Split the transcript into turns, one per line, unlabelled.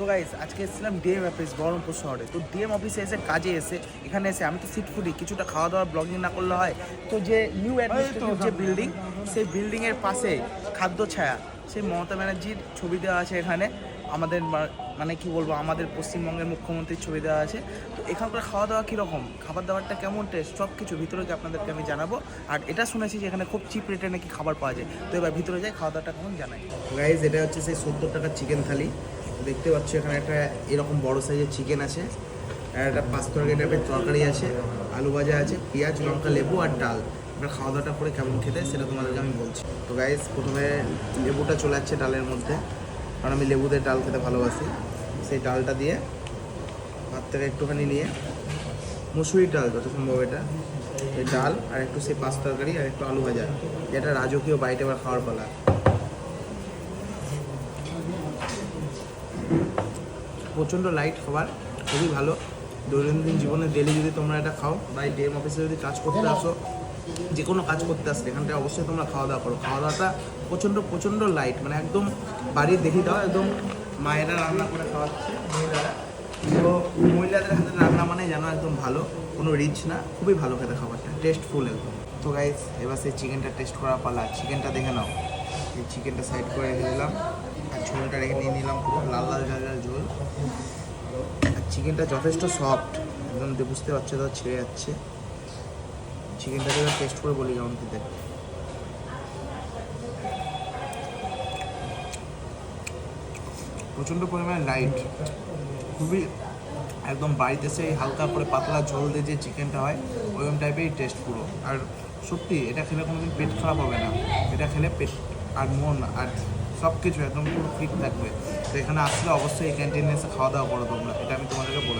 তো গাইস আজকে এসেছিলাম ডিএম অফিস বহরমপুর শহরে। তো ডিএম অফিসে এসে কাজে এসে এখানে এসে আমি তো সিট ফুডি কিছুটা খাওয়া দাওয়ার ব্লগিং না করলে হয়। তো যে নিউ অ্যাডমিনিস্ট্রেটিভ যে বিল্ডিং, সেই বিল্ডিংয়ের পাশে খাদ্য ছায়া, সেই মমতা ব্যানার্জির ছবি দেওয়া আছে এখানে। আমাদের মানে কি বলবো, আমাদের পশ্চিমবঙ্গের মুখ্যমন্ত্রীর ছবি দেওয়া আছে। তো এখানকার খাওয়া দাওয়া কীরকম, খাবার দাবারটা কেমন টেস্ট, সব কিছু ভিতরে গিয়ে আপনাদেরকে আমি জানাবো। আর এটা শুনেছি যে এখানে খুব চিপ রেটে নাকি খাবার পাওয়া যায়। তো এবার ভিতরে যাই, খাওয়া দাওয়াটা কেমন জানাই। গাইজ এটা হচ্ছে সেই 70 টাকার চিকেন থালি। দেখতে পাচ্ছ এখানে একটা এরকম বড় সাইজের চিকেন আছে, আর একটা 5 তরকারি টাইপের তরকারি আছে, আলু ভাজা আছে, পেঁয়াজ লঙ্কা লেবু আর ডাল। এবার খাওয়া দাওয়াটা করে কেমন খেতে সেটা তোমাদেরকে আমি বলছি। তো গাইজ প্রথমে লেবুটা চলে যাচ্ছে ডালের মধ্যে, কারণ আমি লেবু দিয়ে ডাল খেতে ভালোবাসি। সেই ডালটা দিয়ে ভাত থেকে একটুখানি নিয়ে, মুসুরির ডাল যত সম্ভব এটা, এই ডাল আর একটু সেই 5 তরকারি আর একটু আলু ভাজা, যেটা রাজকীয় বাইটে এবার খাওয়ার পালা। প্রচণ্ড লাইট খাবার, খুবই ভালো। দৈনন্দিন জীবনে ডেলি যদি তোমরা এটা খাও, বা এই ডিএম অফিসে যদি কাজ করতে আসো, যে কোনো কাজ করতে আসলে এখানটায় অবশ্যই তোমরা খাওয়া দাওয়া করো। খাওয়া দাওয়াটা প্রচণ্ড লাইট, মানে একদম বাড়ির দেখি দাও, একদম মায়েরা রান্না করে খাওয়াচ্ছে মহিলারা। তো মহিলাদের হাতে রান্না মানে যেন একদম ভালো, কোনো রিচ না, খুবই ভালো খেতে খাবারটা, টেস্টফুল একদম। তো গাইস এবার সেই চিকেনটা টেস্ট করা পালা। চিকেনটা দেখে নাও, এই চিকেনটা সাইড করে রেখে দিলাম, আর ঝোলটা রেখে নিয়ে নিলাম পুরো লাল লাল ঝোল। আর চিকেনটা যথেষ্ট সফট, একদম বুঝতে পারছো তো, ছেড়ে যাচ্ছে। চিকেনটাকে এবার টেস্ট করে বলি কেমন খেতে। প্রচণ্ড পরিমাণে লাইট, খুবই একদম বাড়িতে সেই হালকা করে পাতলা ঝোল দিয়ে যে চিকেনটা হয় ওইরকম টাইপেরই টেস্ট পুরো। আর সত্যি এটা খেলে কোনোদিন পেট খারাপ হবে না, এটা খেলে পেট আর মন আর সব কিছু একদম পুরো ফিট থাকবে। তো এখানে আসলে অবশ্যই এই ক্যান্টিনে এসে খাওয়া দাওয়া করো তোমরা, এটা আমি তোমাদেরকে বলে দিই।